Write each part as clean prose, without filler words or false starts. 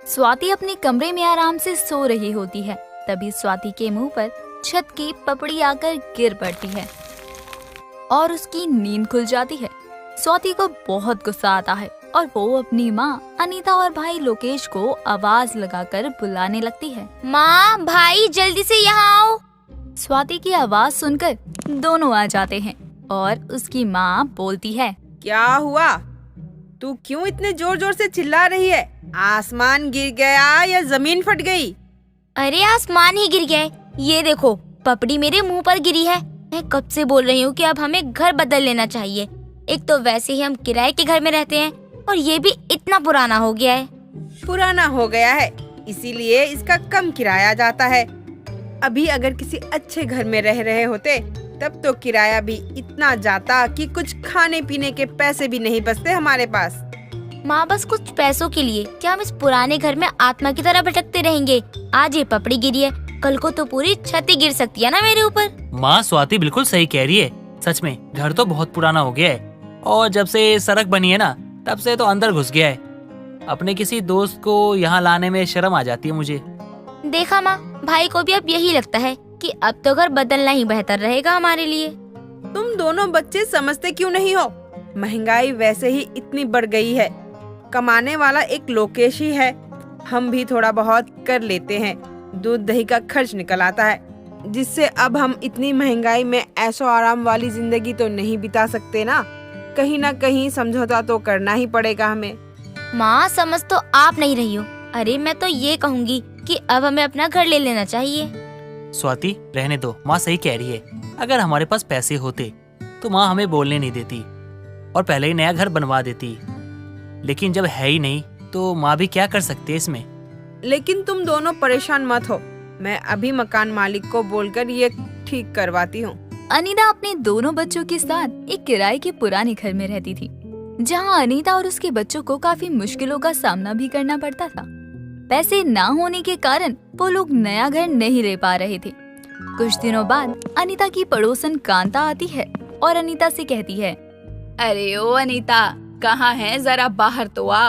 स्वाति अपने कमरे में आराम से सो रही होती है। तभी स्वाति के मुंह पर छत की पपड़ी आकर गिर पड़ती है और उसकी नींद खुल जाती है। स्वाति को बहुत गुस्सा आता है और वो अपनी माँ अनीता और भाई लोकेश को आवाज लगाकर बुलाने लगती है। माँ, भाई जल्दी से यहाँ आओ। स्वाति की आवाज सुनकर दोनों आ जाते हैं और उसकी माँ बोलती है, क्या हुआ? तू क्यों इतने जोर जोर से चिल्ला रही है? आसमान गिर गया या जमीन फट गई? अरे आसमान ही गिर गया है। ये देखो, पपड़ी मेरे मुंह पर गिरी है। मैं कब से बोल रही हूँ कि अब हमें घर बदल लेना चाहिए। एक तो वैसे ही हम किराए के घर में रहते हैं और ये भी इतना पुराना हो गया है। पुराना हो गया है इसीलिए इसका कम किराया जाता है। अभी अगर किसी अच्छे घर में रह रहे होते तब तो किराया भी इतना जाता कि कुछ खाने पीने के पैसे भी नहीं बचते हमारे पास। माँ, बस कुछ पैसों के लिए क्या हम इस पुराने घर में आत्मा की तरह भटकते रहेंगे? आज ये पपड़ी गिरी है, कल को तो पूरी छत ही गिर सकती है ना मेरे ऊपर। माँ, स्वाति बिल्कुल सही कह रही है। सच में घर तो बहुत पुराना हो गया है और जब से सड़क बनी है ना तब से तो अंदर घुस गया है। अपने किसी दोस्त को यहाँ लाने में शर्म आ जाती है मुझे। देखा माँ, भाई को भी अब यही लगता है कि अब तो घर बदलना ही बेहतर रहेगा हमारे लिए। तुम दोनों बच्चे समझते क्यों नहीं हो? महंगाई वैसे ही इतनी बढ़ गई है। कमाने वाला एक लोकेश ही है। हम भी थोड़ा बहुत कर लेते हैं, दूध दही का खर्च निकल आता है, जिससे अब हम इतनी महंगाई में ऐशो आराम वाली जिंदगी तो नहीं बिता सकते ना। कहीं ना कहीं समझौता तो करना ही पड़ेगा हमें। माँ, समझ तो आप नहीं रही हो। अरे मैं तो ये कहूँगी कि अब हमें अपना घर ले लेना चाहिए। स्वाति, रहने दो, माँ सही कह रही है। अगर हमारे पास पैसे होते तो माँ हमें बोलने नहीं देती और पहले ही नया घर बनवा देती। लेकिन जब है ही नहीं तो माँ भी क्या कर सकती है इसमें। लेकिन तुम दोनों परेशान मत हो, मैं अभी मकान मालिक को बोलकर ये ठीक करवाती हूँ। अनीता अपने दोनों बच्चों के साथ एक किराए के पुराने घर में रहती थी, जहाँ अनीता और उसके बच्चों को काफी मुश्किलों का सामना भी करना पड़ता था। पैसे ना होने के कारण वो लोग नया घर नहीं ले पा रहे थे। कुछ दिनों बाद अनीता की पड़ोसन कांता आती है और अनीता से कहती है, अरे ओ अनीता, कहाँ है? जरा बाहर तो आ।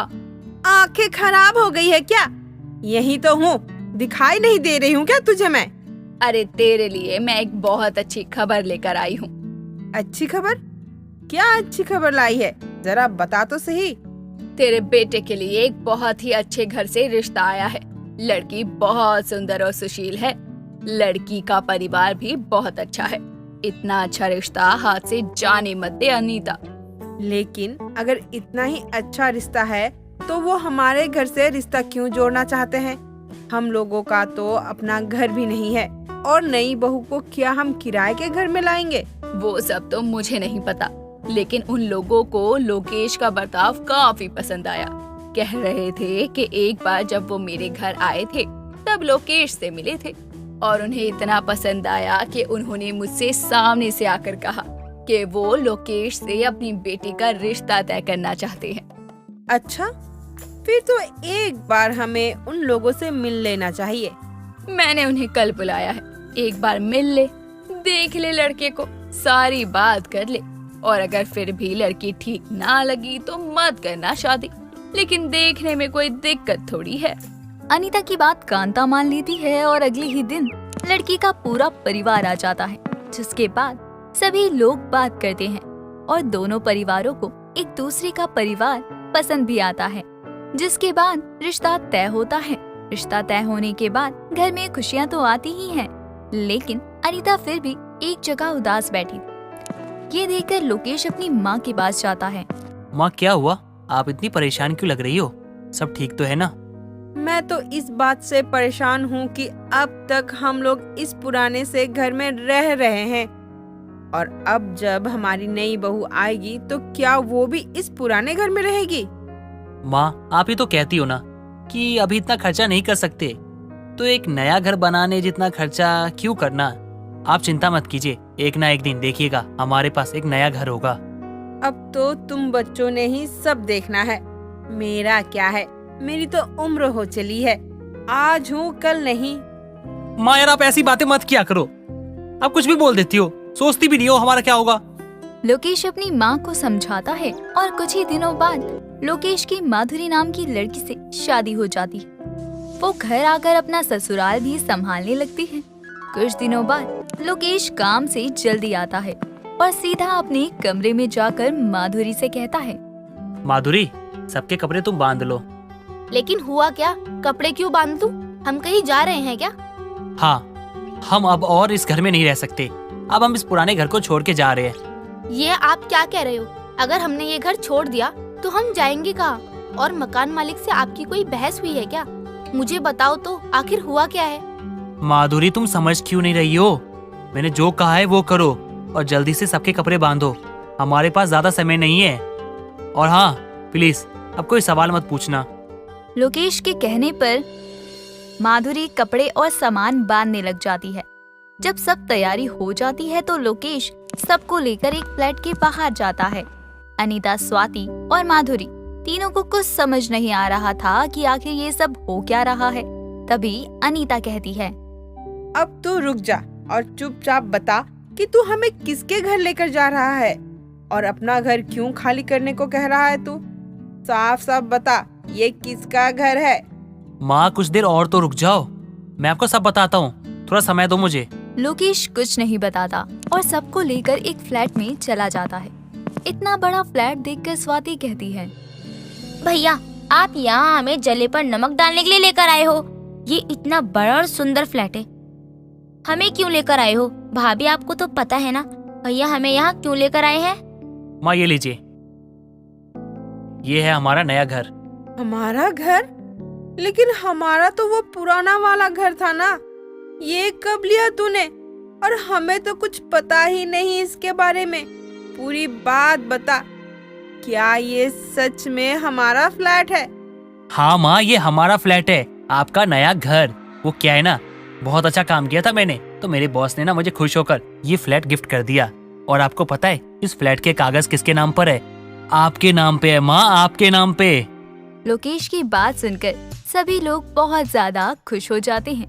आंखें खराब हो गई है क्या? यही तो हूँ, दिखाई नहीं दे रही हूँ क्या तुझे मैं? अरे तेरे लिए मैं एक बहुत अच्छी खबर लेकर आई हूँ। अच्छी खबर? क्या अच्छी खबर लाई है? जरा बता तो सही। तेरे बेटे के लिए एक बहुत ही अच्छे घर से रिश्ता आया है। लड़की बहुत सुंदर और सुशील है। लड़की का परिवार भी बहुत अच्छा है। इतना अच्छा रिश्ता हाथ से जाने मत दे अनीता। लेकिन अगर इतना ही अच्छा रिश्ता है तो वो हमारे घर से रिश्ता क्यों जोड़ना चाहते हैं? हम लोगों का तो अपना घर भी नहीं है और नई बहू को क्या हम किराए के घर में लाएंगे? वो सब तो मुझे नहीं पता, लेकिन उन लोगों को लोकेश का बर्ताव काफी पसंद आया। कह रहे थे कि एक बार जब वो मेरे घर आए थे तब लोकेश से मिले थे और उन्हें इतना पसंद आया कि उन्होंने मुझसे सामने से आकर कहा कि वो लोकेश से अपनी बेटी का रिश्ता तय करना चाहते हैं। अच्छा, फिर तो एक बार हमें उन लोगों से मिल लेना चाहिए। मैंने उन्हें कल बुलाया है। एक बार मिल ले, देख ले लड़के को, सारी बात कर ले और अगर फिर भी लड़की ठीक ना लगी तो मत करना शादी। लेकिन देखने में कोई दिक्कत थोड़ी है। अनीता की बात कांता मान लेती है और अगले ही दिन लड़की का पूरा परिवार आ जाता है, जिसके बाद सभी लोग बात करते हैं और दोनों परिवारों को एक दूसरे का परिवार पसंद भी आता है, जिसके बाद रिश्ता तय होता है। रिश्ता तय होने के बाद घर में खुशियाँ तो आती ही हैं, लेकिन अनीता फिर भी एक जगह उदास बैठी थी। ये देखकर लोकेश अपनी माँ के पास जाता है। माँ, क्या हुआ? आप इतनी परेशान क्यों लग रही हो? सब ठीक तो है ना? मैं तो इस बात से परेशान हूँ कि अब तक हम लोग इस पुराने से घर में रह रहे हैं और अब जब हमारी नई बहू आएगी तो क्या वो भी इस पुराने घर में रहेगी? माँ, आप ही तो कहती हो ना कि अभी इतना खर्चा नहीं कर सकते, तो एक नया घर बनाने जितना खर्चा क्यों करना? आप चिंता मत कीजिए, एक ना एक दिन देखिएगा हमारे पास एक नया घर होगा। अब तो तुम बच्चों ने ही सब देखना है, मेरा क्या है? मेरी तो उम्र हो चली है, आज हूँ कल नहीं। माँ यार, आप ऐसी बातें मत किया करो। आप कुछ भी बोल देती हो, सोचती भी नहीं हो हमारा क्या होगा। लोकेश अपनी माँ को समझाता है और कुछ ही दिनों बाद लोकेश की माधुरी नाम की लड़की से शादी हो जाती है। वो घर आकर अपना ससुराल भी संभालने लगती है। कुछ दिनों बाद लोकेश काम से जल्दी आता है और सीधा अपने कमरे में जाकर माधुरी से कहता है, माधुरी, सबके कपड़े तुम बांध लो। लेकिन हुआ क्या? कपड़े क्यों बांध दूं? हम कहीं जा रहे हैं क्या? हाँ, हम अब और इस घर में नहीं रह सकते। अब हम इस पुराने घर को छोड़ के जा रहे हैं। ये आप क्या कह रहे हो? अगर हमने ये घर छोड़ दिया तो हम जाएंगे कहाँ? और मकान मालिक से आपकी कोई बहस हुई है क्या? मुझे बताओ तो, आखिर हुआ क्या है? माधुरी, तुम समझ क्यों नहीं रही हो? मैंने जो कहा है वो करो और जल्दी से सबके कपड़े बांधो। हमारे पास ज्यादा समय नहीं है। और हाँ, प्लीज अब कोई सवाल मत पूछना। लोकेश के कहने पर माधुरी कपड़े और सामान बांधने लग जाती है। जब सब तैयारी हो जाती है तो लोकेश सबको लेकर एक फ्लैट के बाहर जाता है। अनीता, स्वाति और माधुरी तीनों को कुछ समझ नहीं आ रहा था कि आखिर ये सब हो क्या रहा है। तभी अनीता कहती है, अब तू रुक जा और चुपचाप बता कि तू हमें किसके घर लेकर जा रहा है और अपना घर क्यों खाली करने को कह रहा है तू? साफ साफ बता, ये किसका घर है? माँ, कुछ देर और तो रुक जाओ, मैं आपको सब बताता हूँ। थोड़ा समय दो मुझे। लोकेश कुछ नहीं बताता और सबको लेकर एक फ्लैट में चला जाता है। इतना बड़ा फ्लैट देखकर स्वाति कहती है, भैया, आप यहाँ हमें जले पर नमक डालने के लिए लेकर आए हो? ये इतना बड़ा और सुंदर फ्लैट है, हमें क्यों लेकर आए हो? भाभी, आपको तो पता है ना भैया हमें यहाँ क्यों लेकर आए हैं? माँ, ये लीजिए, ये है हमारा नया घर। हमारा घर? लेकिन हमारा तो वो पुराना वाला घर था ना। ये कब लिया तूने? और हमें तो कुछ पता ही नहीं इसके बारे में। पूरी बात बता, क्या ये सच में हमारा फ्लैट है? हाँ माँ, ये हमारा फ्लैट है, आपका नया घर। वो क्या है ना, बहुत अच्छा काम किया था मैंने, तो मेरे बॉस ने ना मुझे खुश होकर ये फ्लैट गिफ्ट कर दिया। और आपको पता है इस फ्लैट के कागज किसके नाम पर है? आपके नाम पे है माँ, आपके नाम पे। लोकेश की बात सुनकर सभी लोग बहुत ज्यादा खुश हो जाते हैं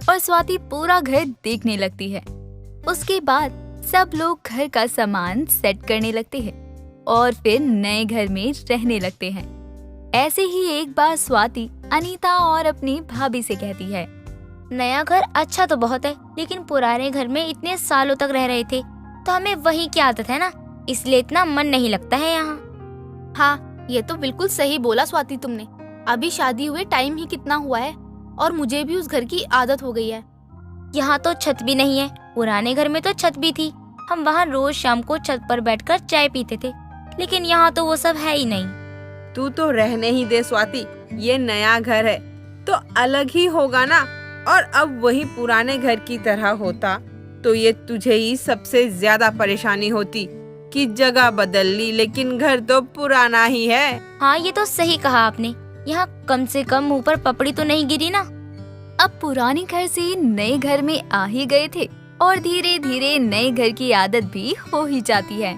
और स्वाति पूरा घर देखने लगती है। उसके बाद सब लोग घर का सामान सेट करने लगते हैं और फिर नए घर में रहने लगते हैं। ऐसे ही एक बार स्वाति अनीता और अपनी भाभी से कहती है, नया घर अच्छा तो बहुत है, लेकिन पुराने घर में इतने सालों तक रह रहे थे तो हमें वही की आदत है ना, इसलिए इतना मन नहीं लगता है यहाँ। हाँ, ये तो बिल्कुल सही बोला स्वाति तुमने। अभी शादी हुए टाइम ही कितना हुआ है और मुझे भी उस घर की आदत हो गई है। यहाँ तो छत भी नहीं है, पुराने घर में तो छत भी थी। हम वहाँ रोज शाम को छत पर बैठकर चाय पीते थे, लेकिन यहाँ तो वो सब है ही नहीं। तू तो रहने ही दे स्वाति, ये नया घर है तो अलग ही होगा ना। और अब वही पुराने घर की तरह होता तो ये तुझे ही सबसे ज्यादा परेशानी होती कि जगह बदल ली, लेकिन घर तो पुराना ही है। हाँ, ये तो सही कहा आपने। यहाँ कम से कम मुंह पर पपड़ी तो नहीं गिरी ना। अब पुराने घर से नए घर में आ ही गए थे और धीरे धीरे नए घर की आदत भी हो ही जाती है।